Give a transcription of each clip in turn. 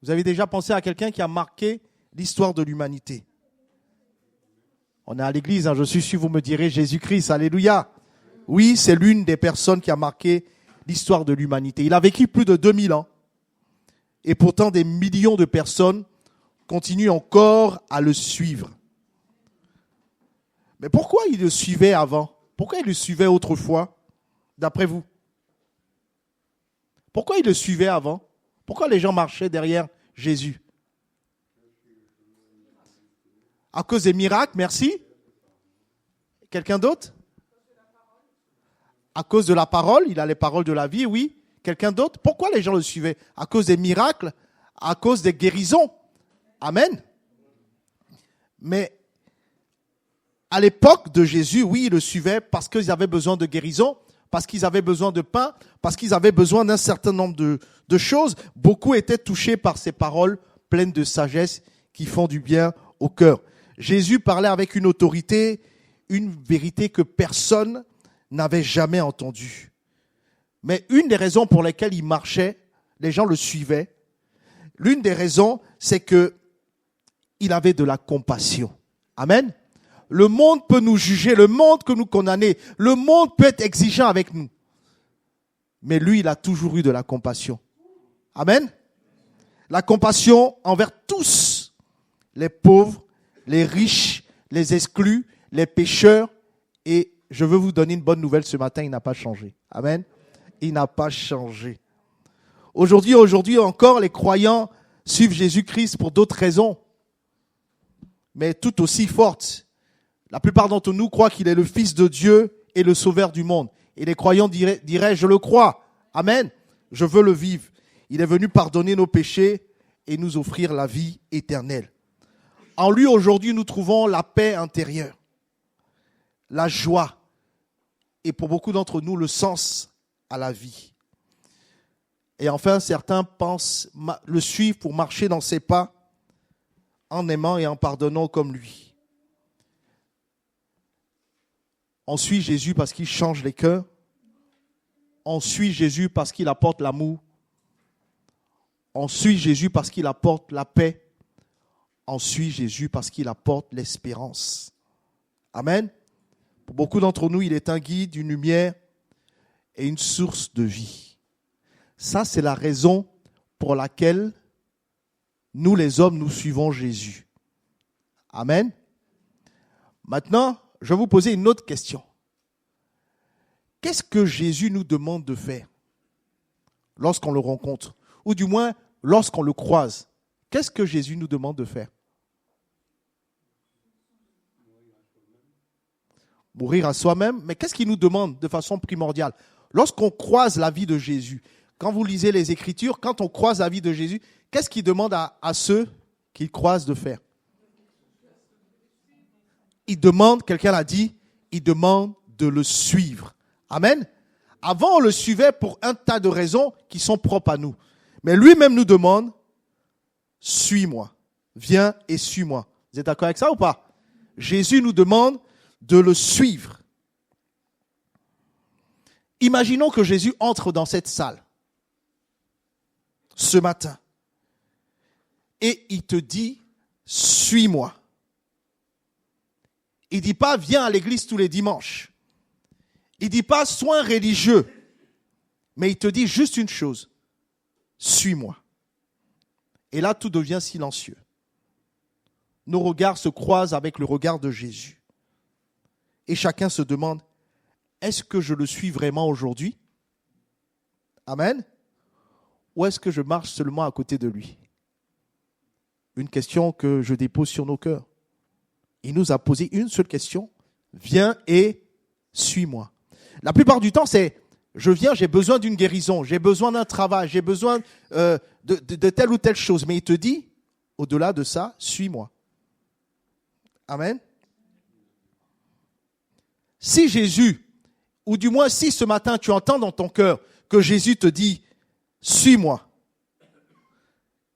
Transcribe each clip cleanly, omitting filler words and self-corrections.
Vous avez déjà pensé à quelqu'un qui a marqué l'histoire de l'humanité? On est à l'église, je suis sûr, vous me direz Jésus-Christ, alléluia. Oui, c'est l'une des personnes qui a marqué l'histoire de l'humanité. Il a vécu plus de 2000 ans. Et pourtant, des millions de personnes continuent encore à le suivre. Mais pourquoi ils le suivaient avant? Pourquoi ils le suivaient autrefois, d'après vous? Pourquoi ils le suivaient avant? Pourquoi les gens marchaient derrière Jésus? À cause des miracles, merci. Quelqu'un d'autre? À cause de la parole, il a les paroles de la vie, oui. Quelqu'un d'autre? Pourquoi les gens le suivaient? À cause des miracles, à cause des guérisons. Amen. Mais à l'époque de Jésus, oui, ils le suivaient parce qu'ils avaient besoin de guérison, parce qu'ils avaient besoin de pain, parce qu'ils avaient besoin d'un certain nombre de choses. Beaucoup étaient touchés par ces paroles pleines de sagesse qui font du bien au cœur. Jésus parlait avec une autorité, une vérité que personne n'avait jamais entendue. Mais une des raisons pour lesquelles il marchait, les gens le suivaient, l'une des raisons, c'est que il avait de la compassion. Amen. Le monde peut nous juger, le monde peut nous condamner, le monde peut être exigeant avec nous. Mais lui, il a toujours eu de la compassion. Amen. La compassion envers tous, les pauvres, les riches, les exclus, les pécheurs. Et je veux vous donner une bonne nouvelle ce matin, il n'a pas changé. Amen. Il n'a pas changé. Aujourd'hui encore, les croyants suivent Jésus-Christ pour d'autres raisons, mais tout aussi fortes. La plupart d'entre nous croient qu'il est le Fils de Dieu et le Sauveur du monde. Et les croyants diraient, je le crois. Amen. Je veux le vivre. Il est venu pardonner nos péchés et nous offrir la vie éternelle. En lui, aujourd'hui, nous trouvons la paix intérieure, la joie et pour beaucoup d'entre nous, le sens à la vie. Et enfin, certains pensent le suivre pour marcher dans ses pas en aimant et en pardonnant comme lui. On suit Jésus parce qu'il change les cœurs. On suit Jésus parce qu'il apporte l'amour. On suit Jésus parce qu'il apporte la paix. On suit Jésus parce qu'il apporte l'espérance. Amen. Pour beaucoup d'entre nous, il est un guide, une lumière et une source de vie. Ça, c'est la raison pour laquelle nous, les hommes, nous suivons Jésus. Amen. Maintenant, je vais vous poser une autre question. Qu'est-ce que Jésus nous demande de faire lorsqu'on le rencontre? Ou du moins, lorsqu'on le croise? Qu'est-ce que Jésus nous demande de faire? Mourir à soi-même. Mais qu'est-ce qu'il nous demande de façon primordiale? Lorsqu'on croise la vie de Jésus, quand vous lisez les Écritures, quand on croise la vie de Jésus, qu'est-ce qu'il demande à ceux qu'il croise de faire? Il demande, quelqu'un l'a dit, il demande de le suivre. Amen. Avant, on le suivait pour un tas de raisons qui sont propres à nous. Mais lui-même nous demande, suis-moi. Viens et suis-moi. Vous êtes d'accord avec ça ou pas? Jésus nous demande de le suivre. Imaginons que Jésus entre dans cette salle ce matin et il te dit, suis-moi. Il ne dit pas, viens à l'église tous les dimanches. Il ne dit pas, sois un religieux. Mais il te dit juste une chose, suis-moi. Et là, tout devient silencieux. Nos regards se croisent avec le regard de Jésus. Et chacun se demande, est-ce que je le suis vraiment aujourd'hui? Amen. Ou est-ce que je marche seulement à côté de lui? Une question que je dépose sur nos cœurs. Il nous a posé une seule question. Viens et suis-moi. La plupart du temps, c'est je viens, j'ai besoin d'une guérison, j'ai besoin d'un travail, j'ai besoin de telle ou telle chose. Mais il te dit, au-delà de ça, suis-moi. Amen. Si Jésus, ou du moins si ce matin tu entends dans ton cœur que Jésus te dit, suis-moi,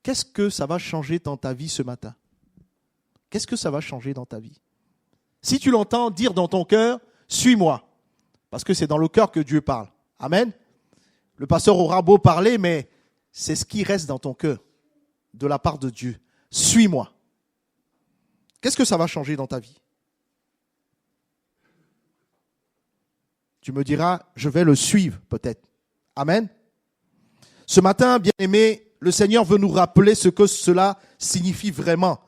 qu'est-ce que ça va changer dans ta vie ce matin? Qu'est-ce que ça va changer dans ta vie? Si tu l'entends dire dans ton cœur, suis-moi, parce que c'est dans le cœur que Dieu parle. Amen. Le pasteur aura beau parler, mais c'est ce qui reste dans ton cœur. de la part de Dieu. Suis-moi. Qu'est-ce que ça va changer dans ta vie? Tu me diras, je vais le suivre peut-être. Amen. Ce matin, bien-aimé, le Seigneur veut nous rappeler ce que cela signifie vraiment,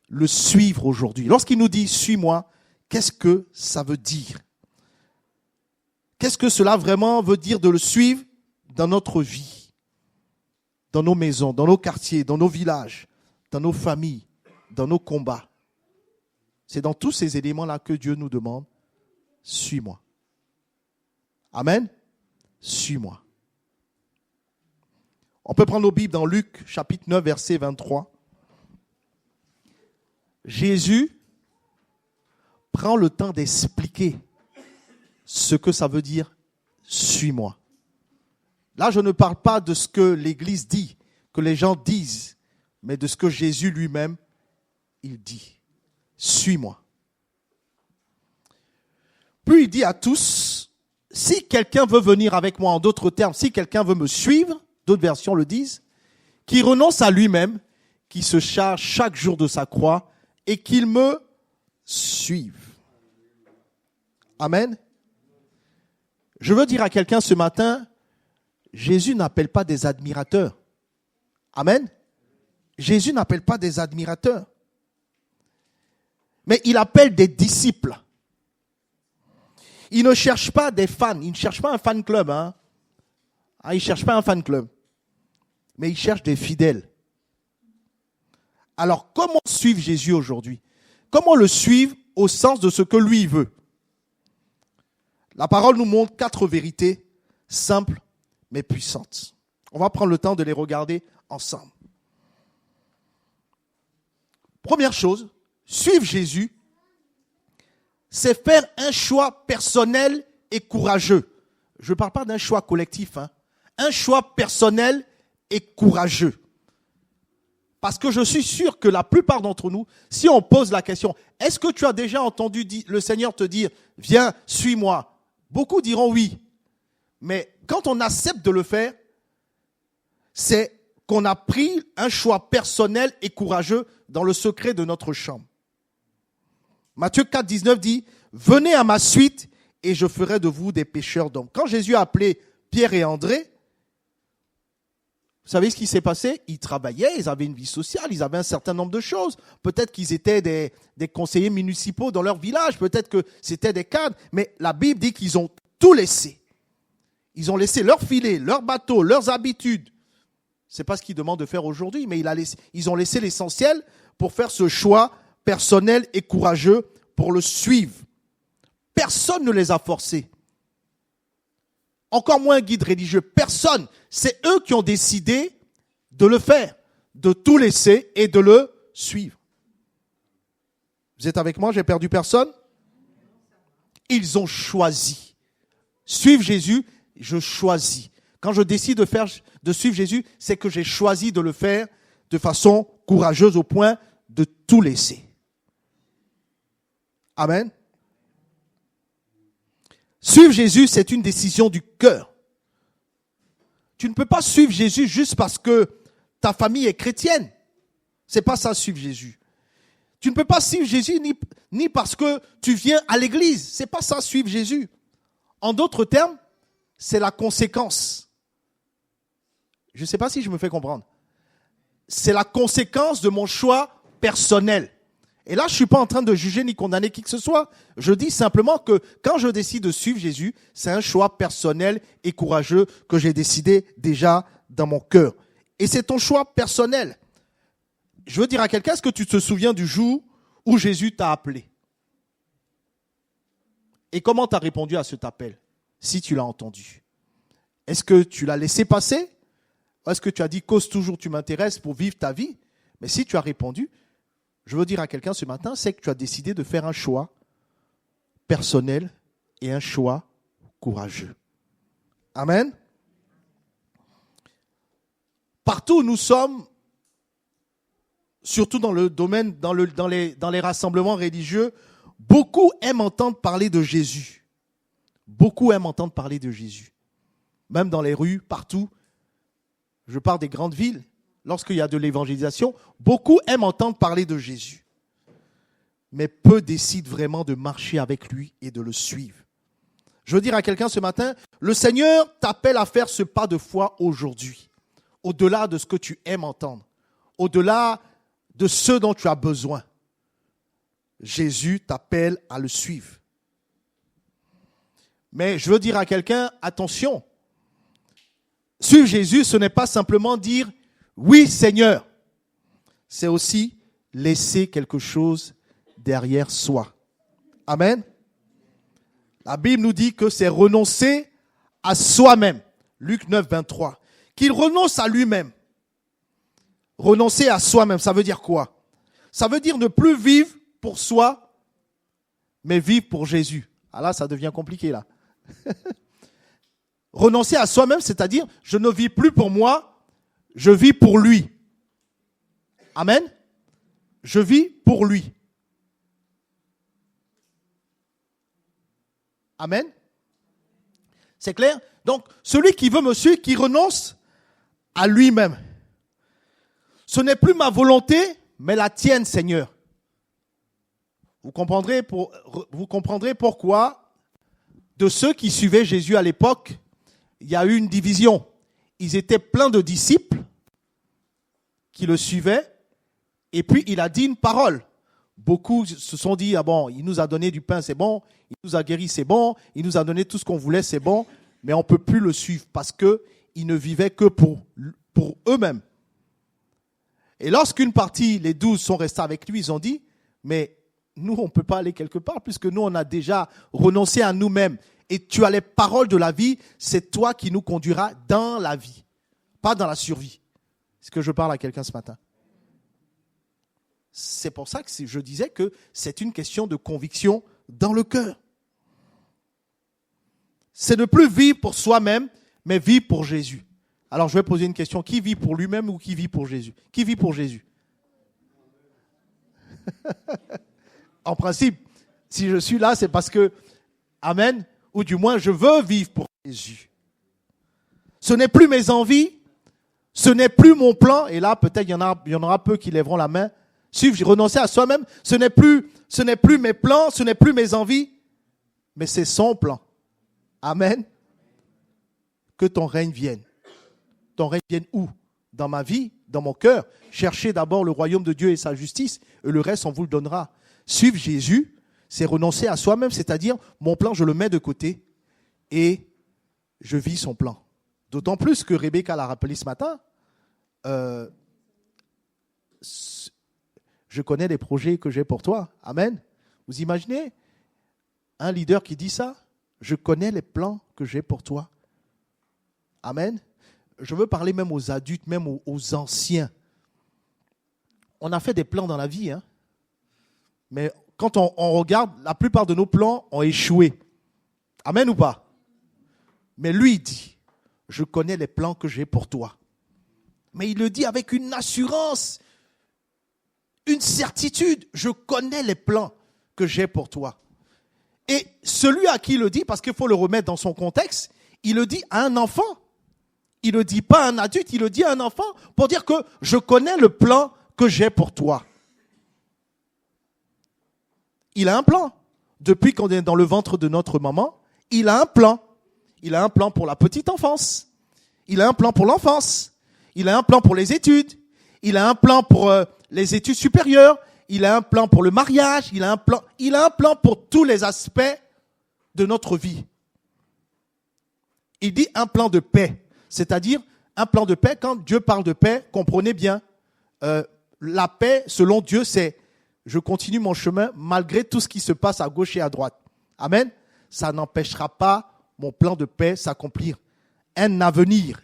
le suivre aujourd'hui. Lorsqu'il nous dit « suis-moi », qu'est-ce que ça veut dire? Qu'est-ce que cela vraiment veut dire de le suivre dans notre vie, dans nos maisons, dans nos quartiers, dans nos villages, dans nos familles, dans nos combats? C'est dans tous ces éléments-là que Dieu nous demande « suis-moi ». Amen. Suis-moi. On peut prendre nos Bibles dans Luc, chapitre 9, verset 23. Jésus prend le temps d'expliquer ce que ça veut dire « suis-moi ». Là, je ne parle pas de ce que l'Église dit, que les gens disent, mais de ce que Jésus lui-même, il dit. « Suis-moi ». Puis il dit à tous, si quelqu'un veut venir avec moi, en d'autres termes, si quelqu'un veut me suivre, d'autres versions le disent, qu'il renonce à lui-même, qu'il se charge chaque jour de sa croix et qu'il me suive. Amen. Je veux dire à quelqu'un ce matin, Jésus n'appelle pas des admirateurs. Amen. Jésus n'appelle pas des admirateurs. Mais il appelle des disciples. Il ne cherche pas des fans. Il ne cherche pas un fan club. Il ne cherche pas un fan club. Mais il cherche des fidèles. Alors, comment suivre Jésus aujourd'hui? Comment le suivre au sens de ce que lui veut? La parole nous montre 4 vérités simples mais puissantes. On va prendre le temps de les regarder ensemble. Première chose, suivre Jésus, c'est faire un choix personnel et courageux. Je ne parle pas d'un choix collectif, un choix personnel et courageux. Parce que je suis sûr que la plupart d'entre nous, si on pose la question, est-ce que tu as déjà entendu le Seigneur te dire, viens, suis-moi? Beaucoup diront oui. Mais quand on accepte de le faire, c'est qu'on a pris un choix personnel et courageux dans le secret de notre chambre. Matthieu 4, 19 dit, venez à ma suite et je ferai de vous des pêcheurs d'hommes. Quand Jésus a appelé Pierre et André, vous savez ce qui s'est passé? Ils travaillaient, ils avaient une vie sociale, ils avaient un certain nombre de choses. Peut-être qu'ils étaient des conseillers municipaux dans leur village, peut-être que c'était des cadres, mais la Bible dit qu'ils ont tout laissé. Ils ont laissé leur filet, leur bateau, leurs habitudes. C'est pas ce qu'ils demandent de faire aujourd'hui, mais ils ont laissé l'essentiel pour faire ce choix personnel et courageux pour le suivre. Personne ne les a forcés. Encore moins un guide religieux. Personne. C'est eux qui ont décidé de le faire, de tout laisser et de le suivre. Vous êtes avec moi? J'ai perdu personne? Ils ont choisi. Suivre Jésus, je choisis. Quand je décide de suivre Jésus, c'est que j'ai choisi de le faire de façon courageuse au point de tout laisser. Amen. Suivre Jésus, c'est une décision du cœur. Tu ne peux pas suivre Jésus juste parce que ta famille est chrétienne. C'est pas ça, suivre Jésus. Tu ne peux pas suivre Jésus ni parce que tu viens à l'église. C'est pas ça, suivre Jésus. En d'autres termes, c'est la conséquence. Je ne sais pas si je me fais comprendre. C'est la conséquence de mon choix personnel. Et là, je ne suis pas en train de juger ni condamner qui que ce soit. Je dis simplement que quand je décide de suivre Jésus, c'est un choix personnel et courageux que j'ai décidé déjà dans mon cœur. Et c'est ton choix personnel. Je veux dire à quelqu'un, est-ce que tu te souviens du jour où Jésus t'a appelé? Et comment tu as répondu à cet appel, si tu l'as entendu? Est-ce que tu l'as laissé passer? Ou est-ce que tu as dit, cause toujours, tu m'intéresses pour vivre ta vie? Mais si tu as répondu, je veux dire à quelqu'un ce matin, c'est que tu as décidé de faire un choix personnel et un choix courageux. Amen. Partout où nous sommes, surtout dans le domaine, dans les rassemblements religieux, beaucoup aiment entendre parler de Jésus. Beaucoup aiment entendre parler de Jésus. Même dans les rues, partout. Je parle des grandes villes. lorsqu'il y a de l'évangélisation, beaucoup aiment entendre parler de Jésus. Mais peu décident vraiment de marcher avec lui et de le suivre. Je veux dire à quelqu'un ce matin, le Seigneur t'appelle à faire ce pas de foi aujourd'hui, au-delà de ce que tu aimes entendre, au-delà de ce dont tu as besoin. Jésus t'appelle à le suivre. Mais je veux dire à quelqu'un, attention, suivre Jésus, ce n'est pas simplement dire « Oui, Seigneur », c'est aussi laisser quelque chose derrière soi. Amen. La Bible nous dit que c'est renoncer à soi-même. Luc 9, 23. Qu'il renonce à lui-même. Renoncer à soi-même, ça veut dire quoi? Ça veut dire ne plus vivre pour soi, mais vivre pour Jésus. Ah là, ça devient compliqué là. Renoncer à soi-même, c'est-à-dire je ne vis plus pour moi, je vis pour lui. Amen. Je vis pour lui. Amen. C'est clair? Donc, celui qui veut me suivre, qui renonce à lui-même. Ce n'est plus ma volonté, mais la tienne, Seigneur. Vous comprendrez pourquoi, de ceux qui suivaient Jésus à l'époque, il y a eu une division. Ils étaient pleins de disciples qui le suivaient, et puis il a dit une parole. Beaucoup se sont dit, ah bon, il nous a donné du pain, c'est bon, il nous a guéri, c'est bon, il nous a donné tout ce qu'on voulait, c'est bon, mais on ne peut plus le suivre parce qu'ils ne vivaient que pour eux-mêmes. Et lorsqu'une partie, les 12 sont restés avec lui, ils ont dit, mais nous, on ne peut pas aller quelque part puisque nous, on a déjà renoncé à nous-mêmes. Et tu as les paroles de la vie, c'est toi qui nous conduiras dans la vie, pas dans la survie. Est-ce que je parle à quelqu'un ce matin? C'est pour ça que je disais que c'est une question de conviction dans le cœur. C'est ne plus vivre pour soi-même, mais vivre pour Jésus. Alors je vais poser une question. Qui vit pour lui-même ou qui vit pour Jésus? Qui vit pour Jésus? En principe, si je suis là, c'est parce que, amen, ou du moins je veux vivre pour Jésus. Ce n'est plus mes envies, ce n'est plus mon plan, et là peut-être il y en aura peu qui lèveront la main. Suivre, j'ai renoncé à soi-même, ce n'est plus mes plans, ce n'est plus mes envies, mais c'est son plan. Amen. Que ton règne vienne. Ton règne vienne où? Dans ma vie, dans mon cœur. Cherchez d'abord le royaume de Dieu et sa justice, et le reste on vous le donnera. Suivre Jésus, c'est renoncer à soi-même, c'est-à-dire mon plan je le mets de côté et je vis son plan. D'autant plus que Rebecca l'a rappelé ce matin, je connais les projets que j'ai pour toi. Amen. Vous imaginez un leader qui dit ça? Je connais les plans que j'ai pour toi. Amen. Je veux parler même aux adultes, même aux anciens. On a fait des plans dans la vie, hein? Mais quand on regarde, la plupart de nos plans ont échoué. Amen ou pas? Mais lui, il dit, je connais les plans que j'ai pour toi. Mais il le dit avec une assurance, une certitude. Je connais les plans que j'ai pour toi. Et celui à qui il le dit, parce qu'il faut le remettre dans son contexte, il le dit à un enfant. Il ne le dit pas à un adulte, il le dit à un enfant pour dire que je connais le plan que j'ai pour toi. Il a un plan. Depuis qu'on est dans le ventre de notre maman, il a un plan. Il a un plan pour la petite enfance. Il a un plan pour l'enfance. Il a un plan pour les études. Il a un plan pour les études supérieures. Il a un plan pour le mariage. Il a un plan pour tous les aspects de notre vie. Il dit un plan de paix. C'est-à-dire un plan de paix. Quand Dieu parle de paix, comprenez bien, la paix, selon Dieu, c'est je continue mon chemin malgré tout ce qui se passe à gauche et à droite. Amen. Ça n'empêchera pas mon plan de paix s'accomplir. Un avenir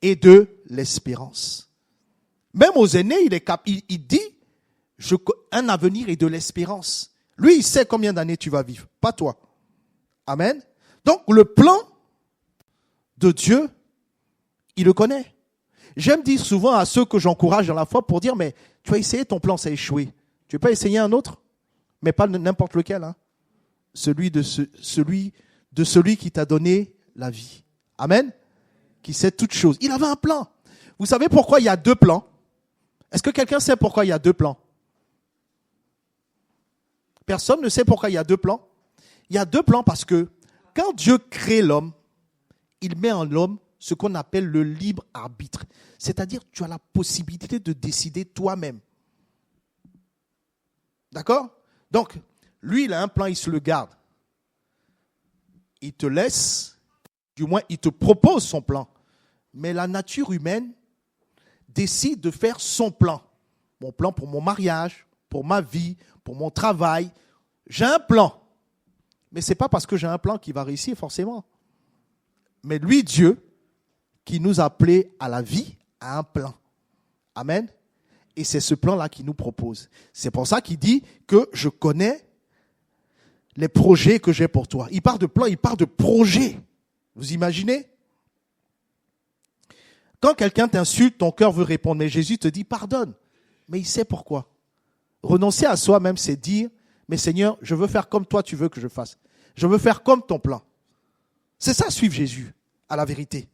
et de l'espérance. Même aux aînés, il dit un avenir et de l'espérance. Lui, il sait combien d'années tu vas vivre, pas toi. Amen. Donc, le plan de Dieu, il le connaît. J'aime dire souvent à ceux que j'encourage dans la foi pour dire, mais tu as essayé ton plan, ça a échoué. Tu veux pas essayer un autre? Mais pas n'importe lequel. Hein? Celui de celui qui t'a donné la vie. Amen. Qui sait toutes choses. Il avait un plan. Vous savez pourquoi il y a deux plans? Est-ce que quelqu'un sait pourquoi il y a deux plans? Personne ne sait pourquoi il y a deux plans. Il y a deux plans parce que quand Dieu crée l'homme, il met en l'homme ce qu'on appelle le libre arbitre. C'est-à-dire tu as la possibilité de décider toi-même. D'accord? Donc, lui, il a un plan, il se le garde. Il te laisse, du moins, il te propose son plan. Mais la nature humaine décide de faire son plan. Mon plan pour mon mariage, pour ma vie, pour mon travail. J'ai un plan. Mais ce n'est pas parce que j'ai un plan qu'il va réussir forcément. Mais lui, Dieu, qui nous a appelés à la vie, a un plan. Amen. Et c'est ce plan-là qu'il nous propose. C'est pour ça qu'il dit que je connais les projets que j'ai pour toi. Il parle de plan, il parle de projet. Vous imaginez? Quand quelqu'un t'insulte, ton cœur veut répondre. Mais Jésus te dit pardonne. Mais il sait pourquoi. Renoncer à soi-même, c'est dire, mais Seigneur, je veux faire comme toi tu veux que je fasse. Je veux faire comme ton plan. C'est ça, suivre Jésus, à la vérité.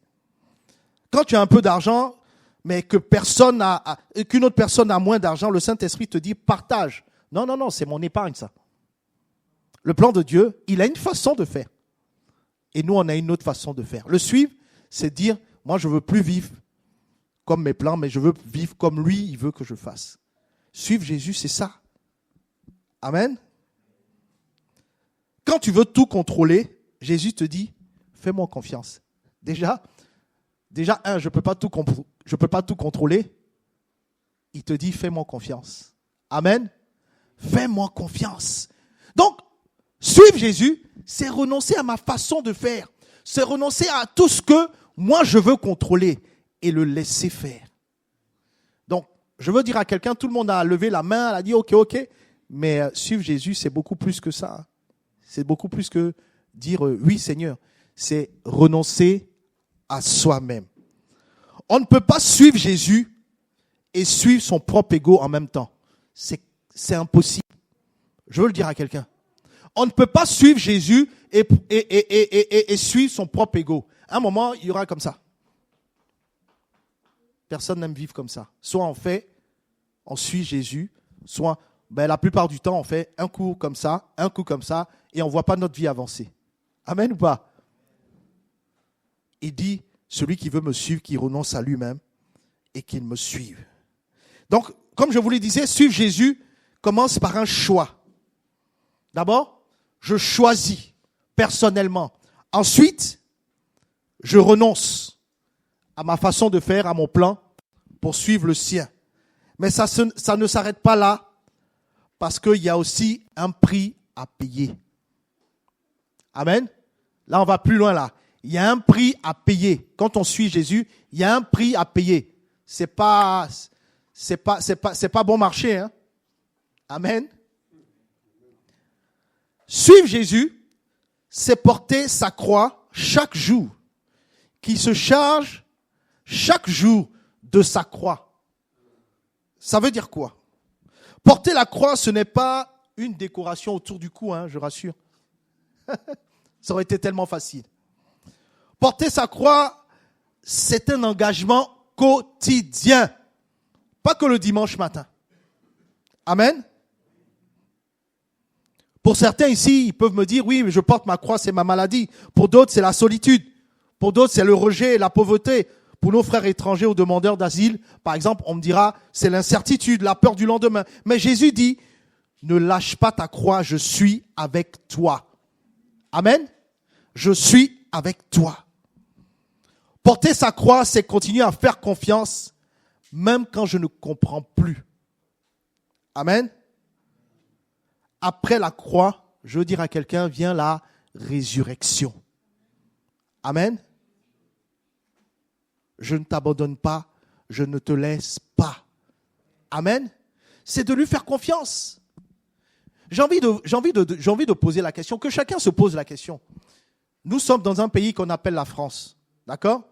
Quand tu as un peu d'argent, mais que qu'une autre personne a moins d'argent, le Saint-Esprit te dit partage. Non, non, non, c'est mon épargne, ça. Le plan de Dieu, il a une façon de faire. Et nous, on a une autre façon de faire. Le suivre, c'est dire, moi, je ne veux plus vivre comme mes plans, mais je veux vivre comme lui, il veut que je fasse. Suivre Jésus, c'est ça. Amen. Quand tu veux tout contrôler, Jésus te dit, fais-moi confiance. Déjà, je ne peux pas tout contrôler. Il te dit, fais-moi confiance. Amen. Fais-moi confiance. Donc, suivre Jésus, c'est renoncer à ma façon de faire. C'est renoncer à tout ce que moi je veux contrôler et le laisser faire. Donc, je veux dire à quelqu'un, tout le monde a levé la main, elle a dit ok. Mais suivre Jésus, c'est beaucoup plus que ça. C'est beaucoup plus que dire oui Seigneur. C'est renoncer à soi-même. On ne peut pas suivre Jésus et suivre son propre ego en même temps. C'est impossible. Je veux le dire à quelqu'un. On ne peut pas suivre Jésus et suivre son propre ego. À un moment, il y aura comme ça. Personne n'aime vivre comme ça. Soit on suit Jésus, soit la plupart du temps, on fait un coup comme ça, et on ne voit pas notre vie avancer. Amen ou pas? Il dit, celui qui veut me suivre, qui renonce à lui-même et qu'il me suive. Donc, comme je vous le disais, suivre Jésus commence par un choix. D'abord, je choisis personnellement. Ensuite, je renonce à ma façon de faire, à mon plan, pour suivre le sien. Mais ça ne s'arrête pas là, parce qu'il y a aussi un prix à payer. Amen. Là, on va plus loin là. Il y a un prix à payer. Quand on suit Jésus, il y a un prix à payer. C'est pas bon marché, hein. Amen. Suivre Jésus, c'est porter sa croix chaque jour, qui se charge chaque jour de sa croix. Ça veut dire quoi? Porter la croix, ce n'est pas une décoration autour du cou, hein, je rassure. Ça aurait été tellement facile. Porter sa croix, c'est un engagement quotidien. Pas que le dimanche matin. Amen. Pour certains ici, ils peuvent me dire, oui, mais je porte ma croix, c'est ma maladie. Pour d'autres, c'est la solitude. Pour d'autres, c'est le rejet et la pauvreté. Pour nos frères étrangers ou demandeurs d'asile, par exemple, on me dira, c'est l'incertitude, la peur du lendemain. Mais Jésus dit, ne lâche pas ta croix, je suis avec toi. Amen. Je suis avec toi. Porter sa croix, c'est continuer à faire confiance, même quand je ne comprends plus. Amen. Après la croix, je veux dire à quelqu'un, vient la résurrection. Amen. Je ne t'abandonne pas, je ne te laisse pas. Amen. C'est de lui faire confiance. J'ai envie de poser la question, que chacun se pose la question. Nous sommes dans un pays qu'on appelle la France. D'accord?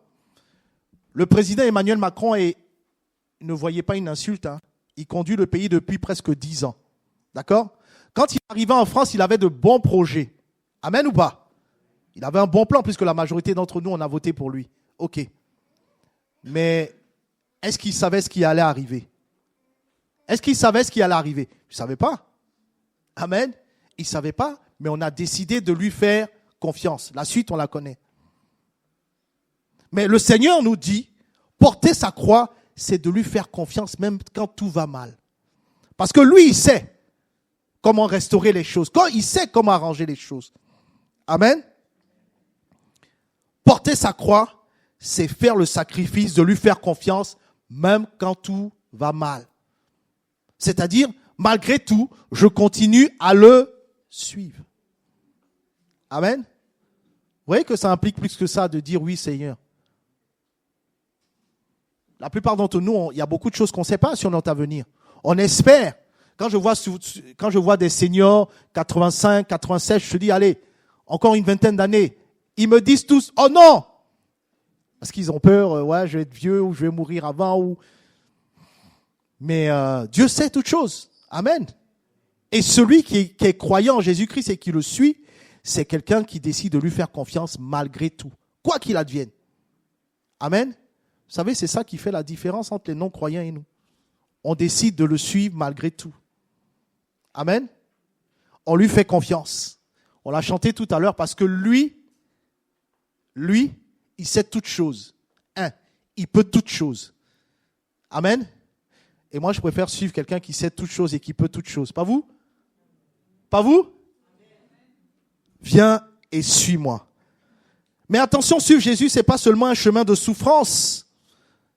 Le président Emmanuel Macron ne voyez pas une insulte, hein. Il conduit le pays depuis presque 10 ans. D'accord? Quand il arrivait en France, il avait de bons projets. Amen ou pas? Il avait un bon plan, puisque la majorité d'entre nous, on a voté pour lui. Ok. Mais est-ce qu'il savait ce qui allait arriver? Est-ce qu'il savait ce qui allait arriver? Il ne savait pas. Amen. Il ne savait pas, mais on a décidé de lui faire confiance. La suite, on la connaît. Mais le Seigneur nous dit, porter sa croix, c'est de lui faire confiance même quand tout va mal. Parce que lui, il sait comment restaurer les choses. Il sait comment arranger les choses. Amen. Porter sa croix, c'est faire le sacrifice de lui faire confiance même quand tout va mal. C'est-à-dire, malgré tout, je continue à le suivre. Amen. Vous voyez que ça implique plus que ça de dire oui, Seigneur. La plupart d'entre nous, il y a beaucoup de choses qu'on ne sait pas sur notre avenir. On espère. Quand je vois des seniors, 85, 87, je te dis, allez, encore une vingtaine d'années. Ils me disent tous, oh non! Parce qu'ils ont peur, ouais, je vais être vieux ou je vais mourir avant. Mais Dieu sait toutes choses. Amen. Et celui qui est croyant en Jésus-Christ et qui le suit, c'est quelqu'un qui décide de lui faire confiance malgré tout, quoi qu'il advienne. Amen. Vous savez, c'est ça qui fait la différence entre les non-croyants et nous. On décide de le suivre malgré tout. Amen. On lui fait confiance. On l'a chanté tout à l'heure parce que lui, il sait toutes choses. Il peut toutes choses. Amen. Et moi, je préfère suivre quelqu'un qui sait toutes choses et qui peut toutes choses. Pas vous? Pas vous? Viens et suis-moi. Mais attention, suivre Jésus, c'est pas seulement un chemin de souffrance.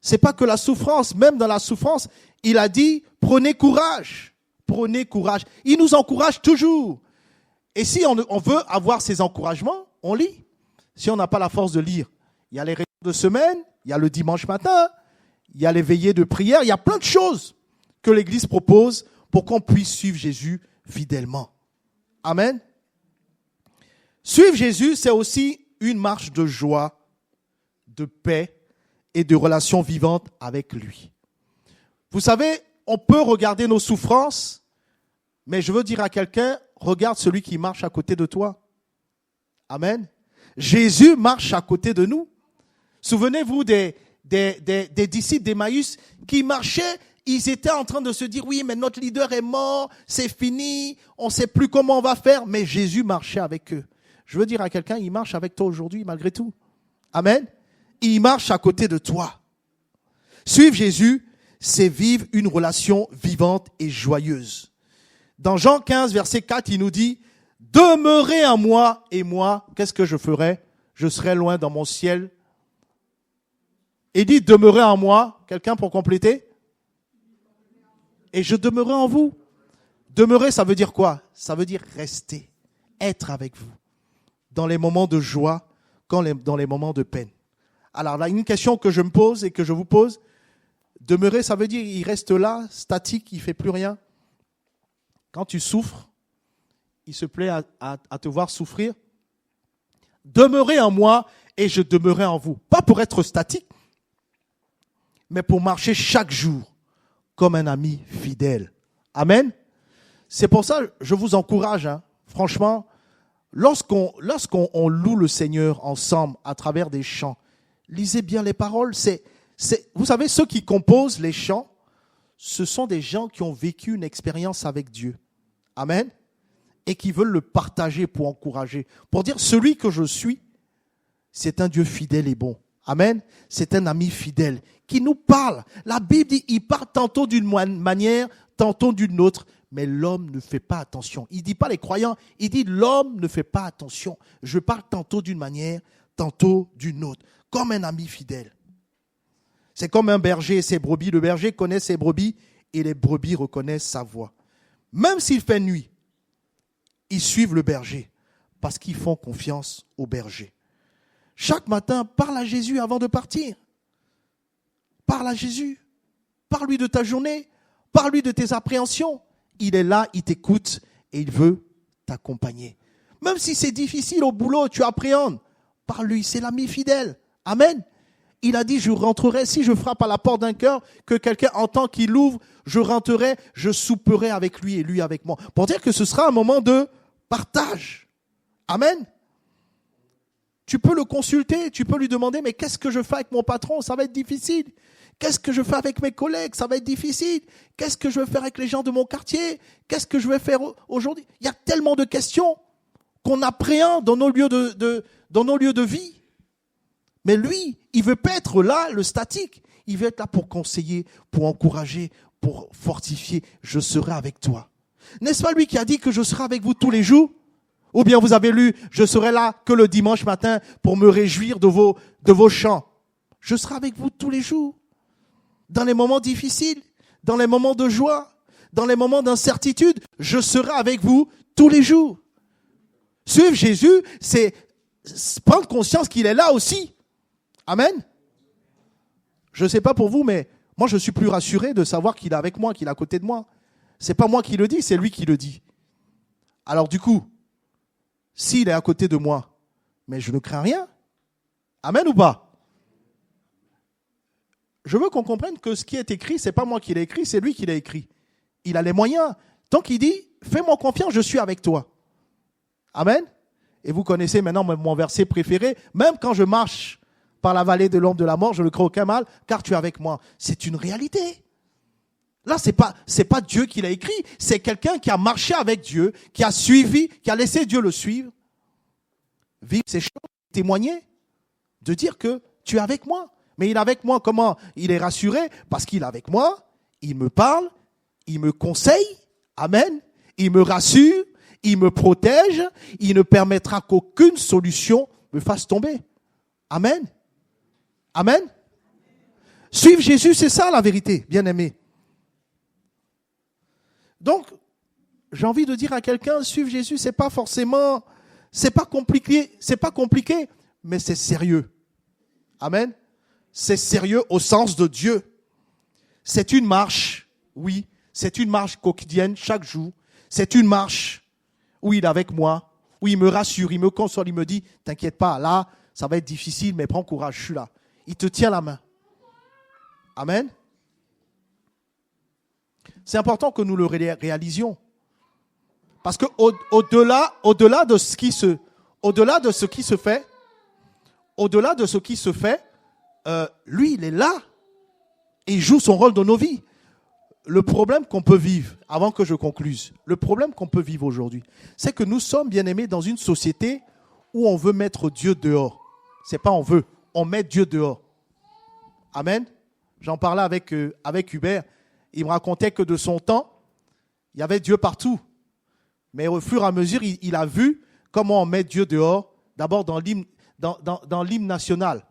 C'est pas que la souffrance. Même dans la souffrance, il a dit, prenez courage. Prenez courage. Il nous encourage toujours. Et si on veut avoir ces encouragements, on lit. Si on n'a pas la force de lire, il y a les réunions de semaine, il y a le dimanche matin, il y a les veillées de prière, il y a plein de choses que l'Église propose pour qu'on puisse suivre Jésus fidèlement. Amen. Suivre Jésus, c'est aussi une marche de joie, de paix et de relations vivantes avec lui. Vous savez, on peut regarder nos souffrances, mais je veux dire à quelqu'un, regarde celui qui marche à côté de toi. Amen. Jésus marche à côté de nous. Souvenez-vous des disciples d'Emmaüs qui marchaient, ils étaient en train de se dire, oui, mais notre leader est mort, c'est fini, on ne sait plus comment on va faire, mais Jésus marchait avec eux. Je veux dire à quelqu'un, il marche avec toi aujourd'hui malgré tout. Amen. Il marche à côté de toi. Suivre Jésus, c'est vivre une relation vivante et joyeuse. Dans Jean 15, verset 4, il nous dit, « Demeurez en moi, et moi, qu'est-ce que je ferai? Je serai loin dans mon ciel. » Il dit, « Demeurez en moi. » Quelqu'un pour compléter? « Et je demeurerai en vous. » Demeurer, ça veut dire quoi? Ça veut dire rester, être avec vous. Dans les moments de joie, dans les moments de peine. Alors là, une question que je me pose et que je vous pose, demeurer, ça veut dire il reste là, statique, il ne fait plus rien. Quand tu souffres, il se plaît à te voir souffrir. Demeurez en moi et je demeurerai en vous. Pas pour être statique, mais pour marcher chaque jour comme un ami fidèle. Amen. C'est pour ça que je vous encourage, franchement, lorsqu'on loue le Seigneur ensemble à travers des chants, lisez bien les paroles. Vous savez, ceux qui composent les chants, ce sont des gens qui ont vécu une expérience avec Dieu. Amen. Et qui veulent le partager pour encourager. Pour dire, celui que je suis, c'est un Dieu fidèle et bon. Amen. C'est un ami fidèle qui nous parle. La Bible dit, il parle tantôt d'une manière, tantôt d'une autre, mais l'homme ne fait pas attention. Il ne dit pas les croyants, il dit l'homme ne fait pas attention. Je parle tantôt d'une manière, tantôt d'une autre, comme un ami fidèle. C'est comme un berger et ses brebis. Le berger connaît ses brebis et les brebis reconnaissent sa voix. Même s'il fait nuit, ils suivent le berger parce qu'ils font confiance au berger. Chaque matin, parle à Jésus avant de partir. Parle à Jésus. Parle-lui de ta journée. Parle-lui de tes appréhensions. Il est là, il t'écoute et il veut t'accompagner. Même si c'est difficile au boulot, tu appréhendes. Parle-lui, c'est l'ami fidèle. Amen. Il a dit, je rentrerai, si je frappe à la porte d'un cœur, que quelqu'un entend qu'il ouvre, je rentrerai, je souperai avec lui et lui avec moi. Pour dire que ce sera un moment de partage. Amen. Tu peux le consulter, tu peux lui demander, mais qu'est-ce que je fais avec mon patron? Ça va être difficile. Qu'est-ce que je fais avec mes collègues? Ça va être difficile. Qu'est-ce que je vais faire avec les gens de mon quartier? Qu'est-ce que je vais faire aujourd'hui? Il y a tellement de questions qu'on appréhende dans nos lieux dans nos lieux de vie. Mais lui, il veut pas être là, le statique. Il veut être là pour conseiller, pour encourager, pour fortifier. Je serai avec toi. N'est-ce pas lui qui a dit que je serai avec vous tous les jours? Ou bien vous avez lu, je serai là que le dimanche matin pour me réjouir de vos chants. Je serai avec vous tous les jours. Dans les moments difficiles, dans les moments de joie, dans les moments d'incertitude, je serai avec vous tous les jours. Suivre Jésus, c'est prendre conscience qu'il est là aussi. Amen. Je ne sais pas pour vous, mais moi je suis plus rassuré de savoir qu'il est avec moi, qu'il est à côté de moi. C'est pas moi qui le dis, c'est lui qui le dit. Alors du coup, s'il est à côté de moi, mais je ne crains rien. Amen ou pas? Je veux qu'on comprenne que ce qui est écrit, c'est pas moi qui l'ai écrit, c'est lui qui l'a écrit. Il a les moyens. Donc il dit, fais-moi confiance, je suis avec toi. Amen. Et vous connaissez maintenant mon verset préféré, même quand je marche par la vallée de l'ombre de la mort, je ne crains aucun mal, car tu es avec moi. C'est une réalité. Là, c'est pas Dieu qui l'a écrit, c'est quelqu'un qui a marché avec Dieu, qui a suivi, qui a laissé Dieu le suivre, vivre ces choses, témoigner, de dire que tu es avec moi. Mais il est avec moi, comment? Il est rassuré parce qu'il est avec moi, il me parle, il me conseille, amen, il me rassure, il me protège, il ne permettra qu'aucune solution me fasse tomber. Amen. Amen. Suivre Jésus, c'est ça la vérité, bien-aimé. Donc, j'ai envie de dire à quelqu'un, suivre Jésus, c'est pas compliqué, mais c'est sérieux. Amen. C'est sérieux au sens de Dieu. C'est une marche, oui, c'est une marche quotidienne chaque jour. C'est une marche où il est avec moi, où il me rassure, il me console, il me dit, t'inquiète pas, là, ça va être difficile, mais prends courage, je suis là. Il te tient la main. Amen. C'est important que nous le réalisions. Parce que au-delà de ce qui se fait, lui, il est là et il joue son rôle dans nos vies. Le problème qu'on peut vivre, avant que je concluse, le problème qu'on peut vivre aujourd'hui, c'est que nous sommes, bien aimés, dans une société où on veut mettre Dieu dehors. C'est pas on veut, on met Dieu dehors. Amen. J'en parlais avec Hubert. Il me racontait que de son temps, il y avait Dieu partout. Mais au fur et à mesure, il a vu comment on met Dieu dehors. D'abord dans l'hymne national,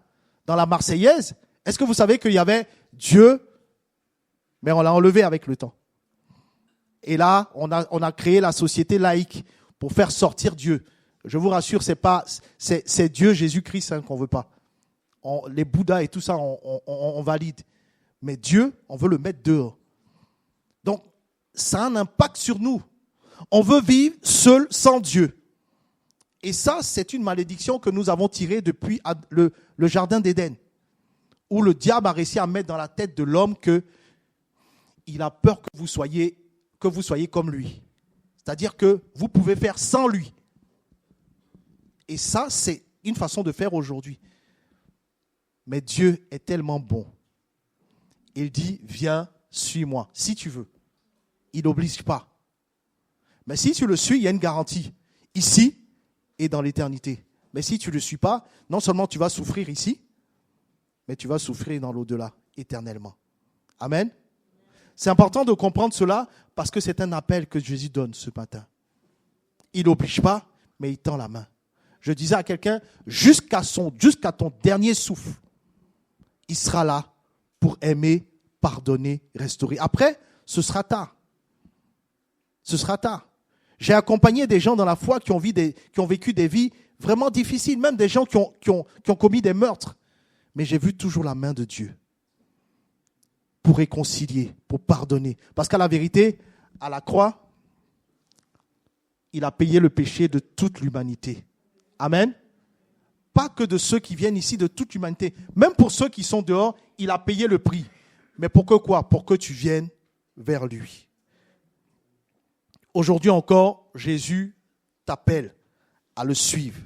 dans la Marseillaise. Est-ce que vous savez qu'il y avait Dieu, mais on l'a enlevé avec le temps. Et là, on a créé la société laïque pour faire sortir Dieu. Je vous rassure, c'est Dieu, Jésus-Christ qu'on veut pas. Les Bouddhas et tout ça, on valide. Mais Dieu, on veut le mettre dehors. Donc, ça a un impact sur nous. On veut vivre seul, sans Dieu. Et ça, c'est une malédiction que nous avons tirée depuis le jardin d'Éden, où le diable a réussi à mettre dans la tête de l'homme qu'il a peur que vous soyez comme lui. C'est-à-dire que vous pouvez faire sans lui. Et ça, c'est une façon de faire aujourd'hui. Mais Dieu est tellement bon. Il dit, viens, suis-moi, si tu veux. Il n'oblige pas. Mais si tu le suis, il y a une garantie. Ici et dans l'éternité. Mais si tu ne le suis pas, non seulement tu vas souffrir ici, mais tu vas souffrir dans l'au-delà, éternellement. Amen. C'est important de comprendre cela parce que c'est un appel que Jésus donne ce matin. Il n'oblige pas, mais il tend la main. Je disais à quelqu'un, jusqu'à ton dernier souffle, il sera là pour aimer, pardonner, restaurer. Après, ce sera tard. Ce sera tard. J'ai accompagné des gens dans la foi qui ont vécu des vies vraiment difficiles, même des gens qui ont commis des meurtres. Mais j'ai vu toujours la main de Dieu pour réconcilier, pour pardonner. Parce qu'à la vérité, à la croix, il a payé le péché de toute l'humanité. Amen. Pas que de ceux qui viennent ici, de toute l'humanité. Même pour ceux qui sont dehors, il a payé le prix. Mais pour que quoi? Pour que tu viennes vers lui. Aujourd'hui encore, Jésus t'appelle à le suivre.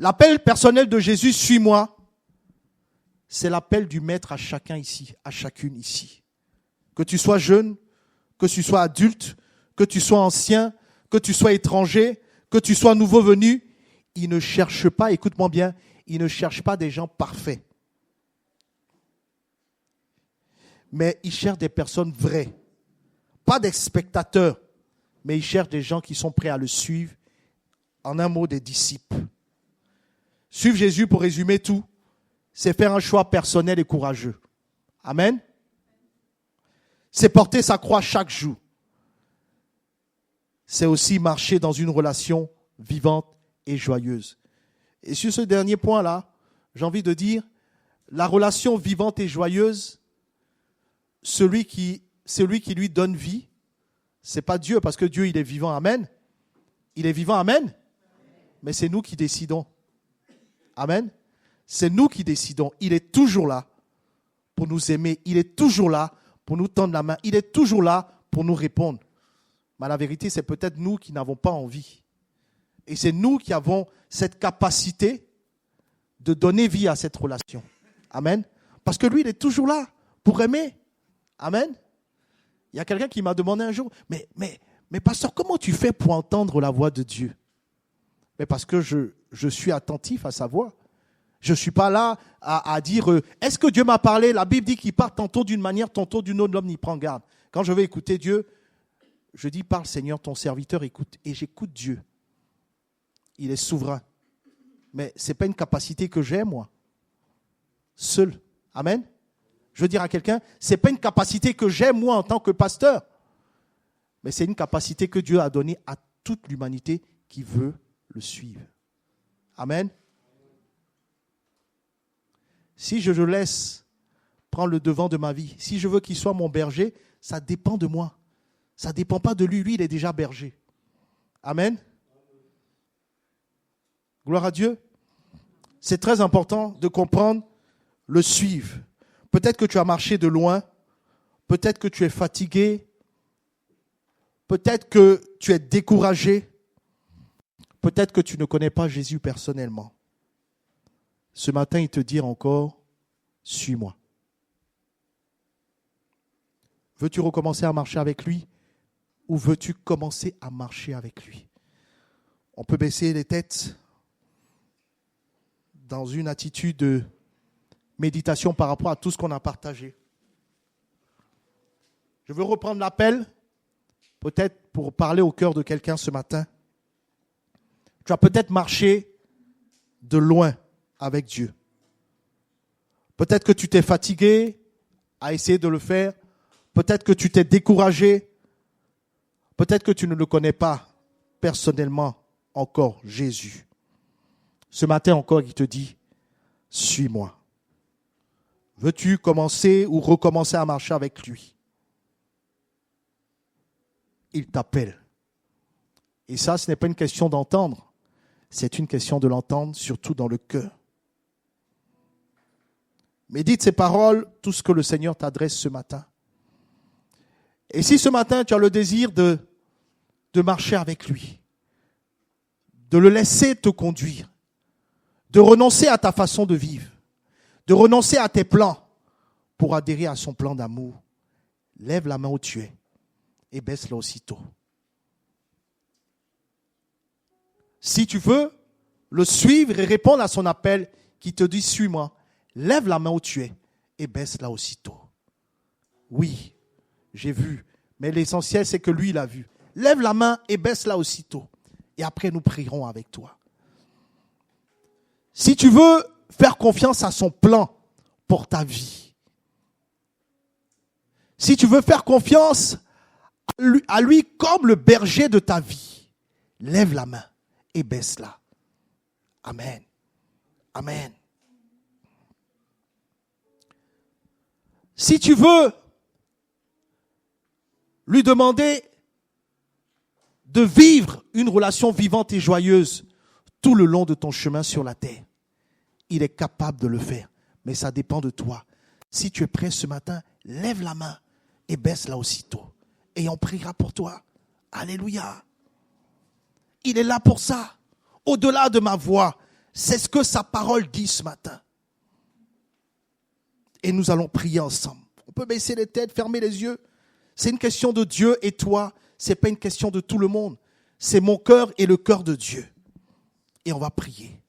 L'appel personnel de Jésus, suis-moi, c'est l'appel du maître à chacun ici, à chacune ici. Que tu sois jeune, que tu sois adulte, que tu sois ancien, que tu sois étranger, que tu sois nouveau venu, il ne cherche pas, écoute-moi bien, il ne cherche pas des gens parfaits. Mais il cherche des personnes vraies. Pas des spectateurs, mais il cherche des gens qui sont prêts à le suivre. En un mot, des disciples. Suivre Jésus, pour résumer tout, c'est faire un choix personnel et courageux. Amen. C'est porter sa croix chaque jour. C'est aussi marcher dans une relation vivante et joyeuse. Et sur ce dernier point-là, j'ai envie de dire, la relation vivante et joyeuse, celui qui lui donne vie, c'est pas Dieu, parce que Dieu, il est vivant, amen. Il est vivant, amen. Mais c'est nous qui décidons. Amen. C'est nous qui décidons. Il est toujours là pour nous aimer. Il est toujours là pour nous tendre la main. Il est toujours là pour nous répondre. Mais la vérité, c'est peut-être nous qui n'avons pas envie. Et c'est nous qui avons cette capacité de donner vie à cette relation. Amen. Parce que lui, il est toujours là pour aimer. Amen. Il y a quelqu'un qui m'a demandé un jour, mais pasteur, comment tu fais pour entendre la voix de Dieu? Mais parce que je suis attentif à sa voix. Je ne suis pas là à dire, est-ce que Dieu m'a parlé? La Bible dit qu'il parle tantôt d'une manière, tantôt d'une autre, l'homme n'y prend garde. Quand je vais écouter Dieu, je dis, parle Seigneur, ton serviteur écoute. Et j'écoute Dieu. Il est souverain. Mais ce n'est pas une capacité que j'ai, moi. Seul. Amen. Je veux dire à quelqu'un, ce n'est pas une capacité que j'ai, moi, en tant que pasteur. Mais c'est une capacité que Dieu a donnée à toute l'humanité qui veut le suivre. Amen. Si je le laisse prendre le devant de ma vie, si je veux qu'il soit mon berger, ça dépend de moi. Ça ne dépend pas de lui. Lui, il est déjà berger. Amen. Gloire à Dieu. C'est très important de comprendre le suivre. Peut-être que tu as marché de loin. Peut-être que tu es fatigué. Peut-être que tu es découragé. Peut-être que tu ne connais pas Jésus personnellement. Ce matin, il te dit encore, suis-moi. Veux-tu recommencer à marcher avec lui ou veux-tu commencer à marcher avec lui? On peut baisser les têtes dans une attitude de méditation par rapport à tout ce qu'on a partagé. Je veux reprendre l'appel, peut-être pour parler au cœur de quelqu'un ce matin. Tu as peut-être marché de loin avec Dieu. Peut-être que tu t'es fatigué à essayer de le faire. Peut-être que tu t'es découragé. Peut-être que tu ne le connais pas personnellement encore, Jésus. Ce matin encore, il te dit, suis-moi. Veux-tu commencer ou recommencer à marcher avec lui? Il t'appelle. Et ça, ce n'est pas une question d'entendre. C'est une question de l'entendre, surtout dans le cœur. Médite ces paroles, tout ce que le Seigneur t'adresse ce matin. Et si ce matin, tu as le désir de marcher avec lui, de le laisser te conduire, de renoncer à ta façon de vivre, de renoncer à tes plans pour adhérer à son plan d'amour, lève la main où tu es et baisse-la aussitôt. Si tu veux le suivre et répondre à son appel qui te dit « Suis-moi », lève la main où tu es et baisse-la aussitôt. Oui, j'ai vu, mais l'essentiel c'est que lui il a vu. Lève la main et baisse-la aussitôt. Et après nous prierons avec toi. Si tu veux faire confiance à son plan pour ta vie, si tu veux faire confiance à lui comme le berger de ta vie, lève la main et baisse-la. Amen. Amen. Si tu veux lui demander de vivre une relation vivante et joyeuse tout le long de ton chemin sur la terre, il est capable de le faire. Mais ça dépend de toi. Si tu es prêt ce matin, lève la main et baisse-la aussitôt. Et on priera pour toi. Alléluia. Il est là pour ça. Au-delà de ma voix, C'est ce que sa parole dit ce matin. Et nous allons prier ensemble. On peut baisser les têtes, fermer les yeux. C'est une question de Dieu et toi. Ce n'est pas une question de tout le monde. C'est mon cœur et le cœur de Dieu. Et on va prier.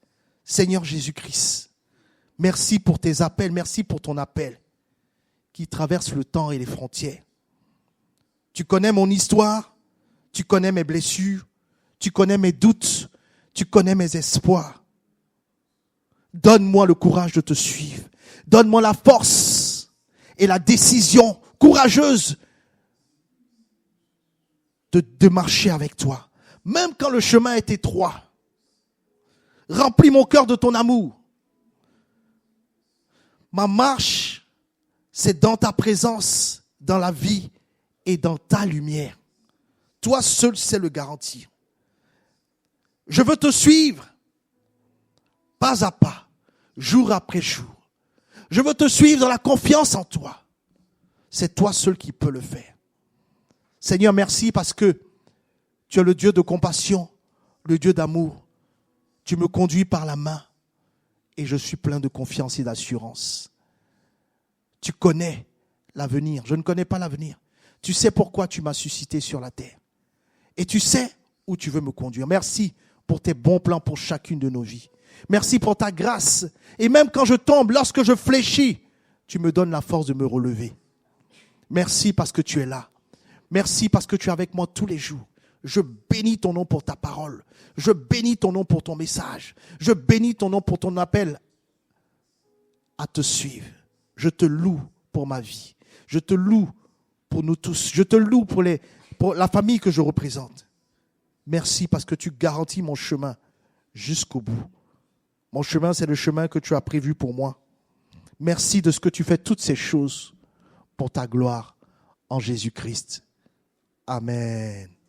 Seigneur Jésus-Christ, merci pour tes appels, merci pour ton appel qui traverse le temps et les frontières. Tu connais mon histoire, tu connais mes blessures, tu connais mes doutes, tu connais mes espoirs. Donne-moi le courage de te suivre. Donne-moi la force et la décision courageuse de marcher avec toi. Même quand le chemin est étroit. Remplis mon cœur de ton amour. Ma marche, c'est dans ta présence, dans la vie et dans ta lumière. Toi seul sais le garantir. Je veux te suivre, pas à pas, jour après jour. Je veux te suivre dans la confiance en toi. C'est toi seul qui peux le faire. Seigneur, merci parce que tu es le Dieu de compassion, le Dieu d'amour. Tu me conduis par la main et je suis plein de confiance et d'assurance. Tu connais l'avenir. Je ne connais pas l'avenir. Tu sais pourquoi tu m'as suscité sur la terre. Et tu sais où tu veux me conduire. Merci pour tes bons plans pour chacune de nos vies. Merci pour ta grâce. Et même quand je tombe, lorsque je fléchis, tu me donnes la force de me relever. Merci parce que tu es là. Merci parce que tu es avec moi tous les jours. Je bénis ton nom pour ta parole. Je bénis ton nom pour ton message. Je bénis ton nom pour ton appel à te suivre. Je te loue pour ma vie. Je te loue pour nous tous. Je te loue pour la famille que je représente. Merci parce que tu garantis mon chemin jusqu'au bout. Mon chemin, c'est le chemin que tu as prévu pour moi. Merci de ce que tu fais toutes ces choses pour ta gloire en Jésus-Christ. Amen.